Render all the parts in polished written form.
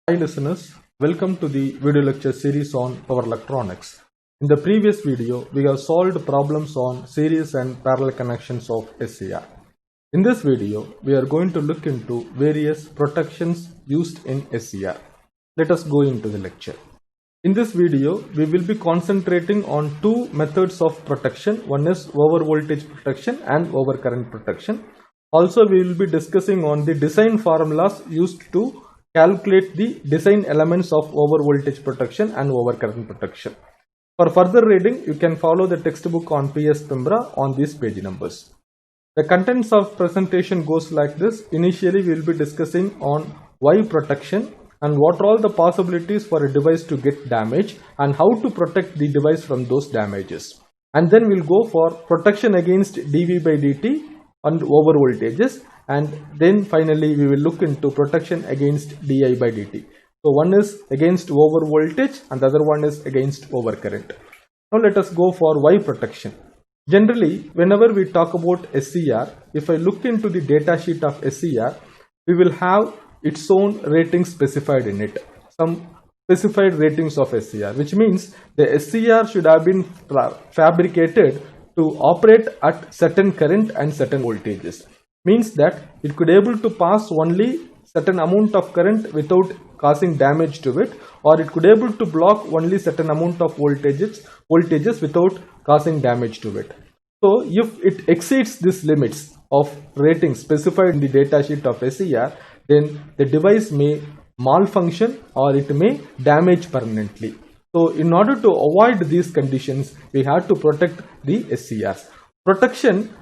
Hi listeners, welcome to the video lecture series on power electronics. In the previous video, we have solved problems on series and parallel connections of SCR. In this video, we are going to look into various protections used in SCR. Let us go into the lecture. In this video, we will be concentrating on two methods of protection. One is over voltage protection and over current protection. Also, we will be discussing on the design formulas used to calculate the design elements of over voltage protection and over current protection. For further reading, you can follow the textbook on PS Pimbra on these page numbers. The contents of presentation goes like this. Initially, we will be discussing on why protection and what are all the possibilities for a device to get damaged and how to protect the device from those damages. And then we'll go for protection against dV by dt and over voltages, and then finally we will look into protection against di by dt. So one is against over voltage and the other one is against over current. Now let us go for why protection. Generally, whenever we talk about SCR, if I look into the data sheet of SCR, we will have its own ratings specified in it. Some specified ratings of SCR, which means the SCR should have been fabricated to operate at certain current and certain voltages. Means that it could able to pass only certain amount of current without causing damage to it, or it could able to block only certain amount of voltages without causing damage to it. So if it exceeds these limits of rating specified in the datasheet of SCR, then the device may malfunction or it may damage permanently. So in order to avoid these conditions, we have to protect the SCRs. Protection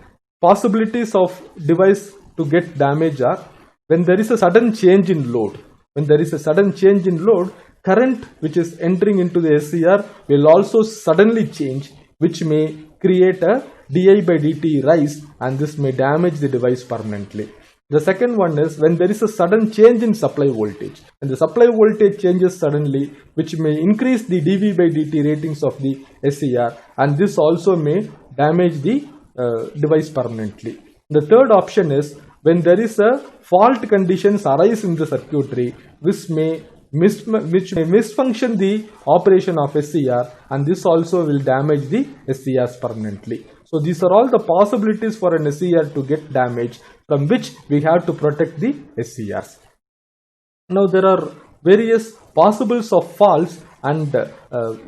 possibilities of device to get damage are when there is a sudden change in load. When there is a sudden change in load, current which is entering into the SCR will also suddenly change, which may create a di by dt rise, and this may damage the device permanently. The second one is when there is a sudden change in supply voltage. When the supply voltage changes suddenly, which may increase the dV by dt ratings of the SCR, and this also may damage the device permanently. The third option is when there is a fault conditions arise in the circuitry, which may misfunction the operation of SCR, and this also will damage the SCRs permanently. So these are all the possibilities for an SCR to get damaged, from which we have to protect the SCRs. Now there are various possibles of faults, and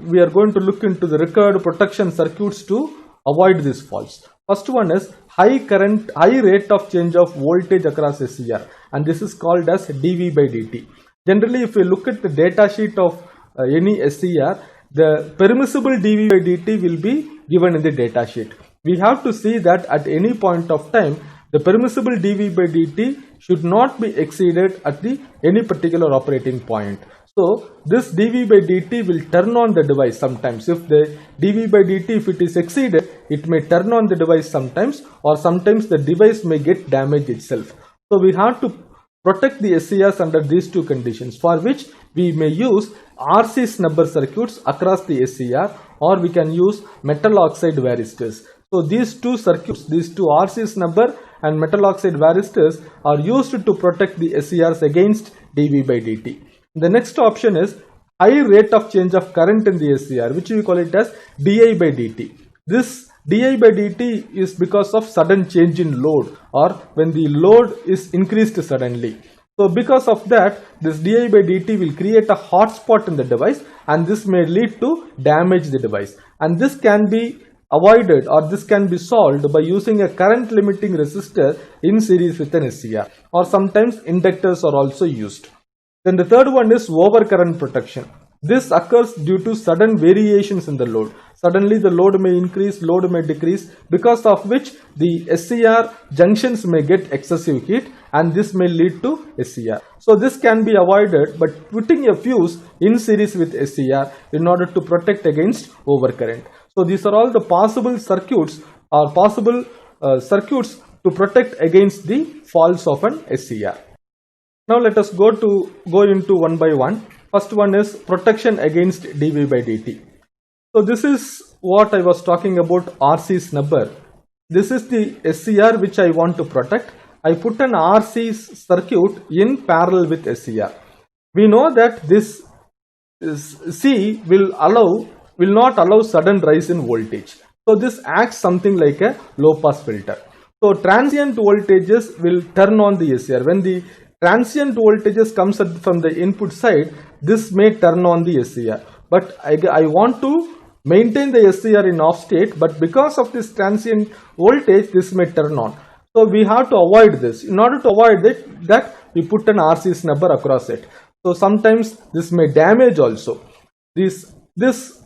we are going to look into the required protection circuits to avoid these faults. First one is high rate of change of voltage across SCR, and this is called as dV by dt. Generally, if we look at the data sheet of any SCR, the permissible dV by dt will be given in the data sheet. We have to see that at any point of time, the permissible dV by dt should not be exceeded at any particular operating point. So this dV by dt will turn on the device sometimes. If the dV by dt, if it is exceeded, it may turn on the device sometimes, or sometimes the device may get damaged itself. So we have to protect the SCRs under these two conditions, for which we may use RC snubber circuits across the SCR, or we can use metal oxide varistors. So these two circuits, these two RC snubber and metal oxide varistors, are used to protect the SCRs against dV by dt. The next option is high rate of change of current in the SCR, which we call it as di by dt. This di by dt is because of sudden change in load, or when the load is increased suddenly. So because of that, this di by dt will create a hot spot in the device, and this may lead to damage the device. And this can be avoided, or this can be solved by using a current limiting resistor in series with an SCR, or sometimes inductors are also used. Then the third one is overcurrent protection. This occurs due to sudden variations in the load. Suddenly the load may increase, load may decrease, because of which the SCR junctions may get excessive heat, and this may lead to SCR. So this can be avoided by putting a fuse in series with SCR in order to protect against overcurrent. So these are all the possible circuits, or possible circuits to protect against the faults of an SCR. Now let us go into one by one. First one is protection against dV by dt. So this is what I was talking about, RC snubber. This is the SCR which I want to protect. I put an RC circuit in parallel with SCR. we know that this C will not allow sudden rise in voltage. So this acts something like a low pass filter. So transient voltages will turn on the SCR. When the transient voltages comes from the input side, this may turn on the SCR. But I want to maintain the SCR in off state, but because of this transient voltage, this may turn on. So we have to avoid this. In order to avoid that we put an RC snubber across it. So sometimes this may damage also. This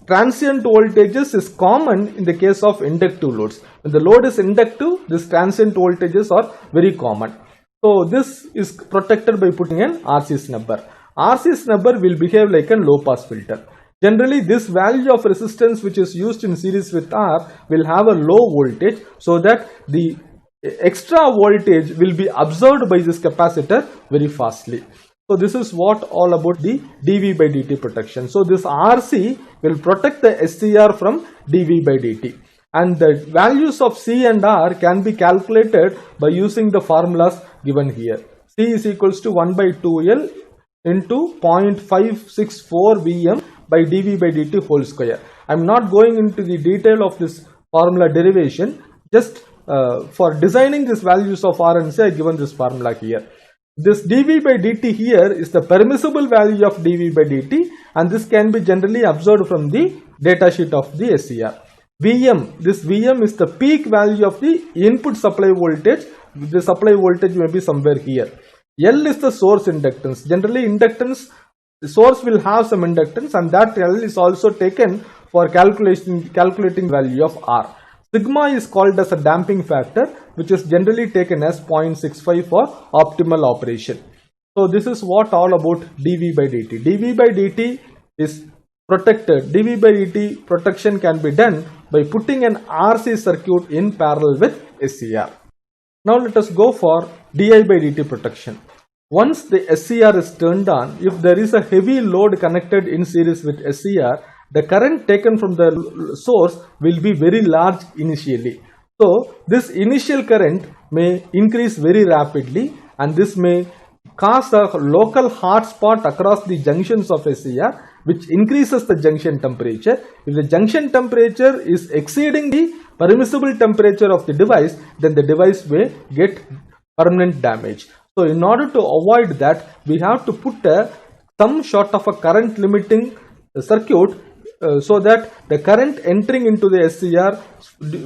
transient voltages is common in the case of inductive loads. When the load is inductive, these transient voltages are very common. So this is protected by putting an RC snubber. RC snubber will behave like a low pass filter. Generally, this value of resistance which is used in series with R will have a low voltage, so that the extra voltage will be absorbed by this capacitor very fastly. So this is what all about the dV by dt protection. So this RC will protect the SCR from dV by dt. And the values of C and R can be calculated by using the formulas given here. C is equals to 1 by 2L into 0.564 Vm by dV by dt whole square. I am not going into the detail of this formula derivation. Just for designing these values of R and C, I have given this formula here. This dV by dt here is the permissible value of dV by dt, and this can be generally observed from the datasheet of the SCR. Vm, this Vm is the peak value of the input supply voltage. The supply voltage may be somewhere here. L is the source inductance. Generally inductance, the source will have some inductance, and that L is also taken for calculating value of R. Sigma is called as a damping factor, which is generally taken as 0.65 for optimal operation. So this is what all about dV by dt. dV by dt is protected. dV by dt protection can be done by putting an RC circuit in parallel with SCR. Now let us go for di by dt protection. Once the SCR is turned on, if there is a heavy load connected in series with SCR, the current taken from the source will be very large initially. So this initial current may increase very rapidly, and this may cause a local hot spot across the junctions of SCR, which increases the junction temperature. If the junction temperature is exceeding the permissible temperature of the device, then the device may get permanent damage. So in order to avoid that, we have to put some sort of a current limiting circuit so that the current entering into the SCR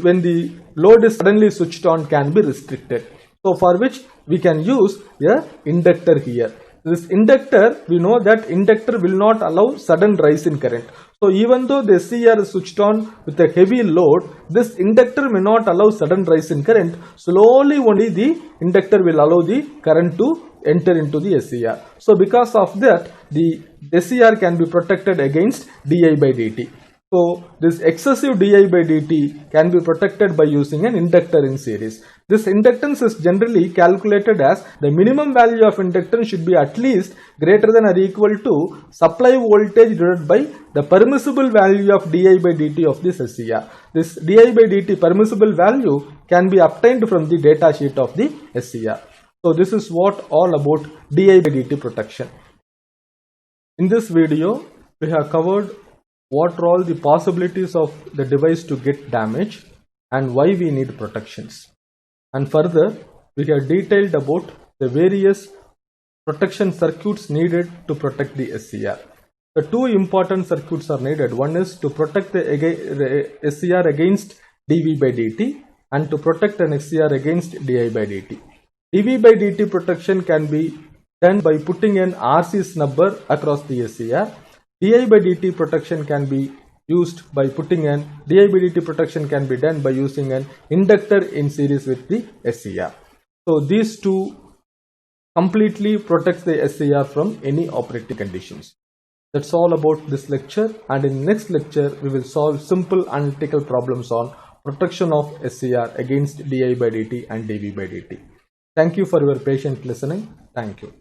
when the load is suddenly switched on can be restricted. So for which we can use a inductor here. This inductor, we know that inductor will not allow sudden rise in current. So even though the SCR is switched on with a heavy load, this inductor may not allow sudden rise in current. Slowly only the inductor will allow the current to enter into the SCR. So because of that, the SCR can be protected against di by dt. So this excessive di by dt can be protected by using an inductor in series. This inductance is generally calculated as the minimum value of inductance should be at least greater than or equal to supply voltage divided by the permissible value of di by dt of this SCR. This di by dt permissible value can be obtained from the data sheet of the SCR. So this is what all about di by dt protection. In this video, we have covered what are all the possibilities of the device to get damaged and why we need protections. And further, we have detailed about the various protection circuits needed to protect the SCR. The two important circuits are needed. One is to protect the SCR against dV by dt and to protect an SCR against di by dt. dV by dt protection can be done by putting an RC snubber across the SCR. di by dt protection can be used by putting an di by dt protection can be done by using an inductor in series with the SCR. So these two completely protects the SCR from any operating conditions. That's all about this lecture, and in next lecture we will solve simple analytical problems on protection of SCR against di by dt and dV by dt. Thank you for your patient listening. Thank you.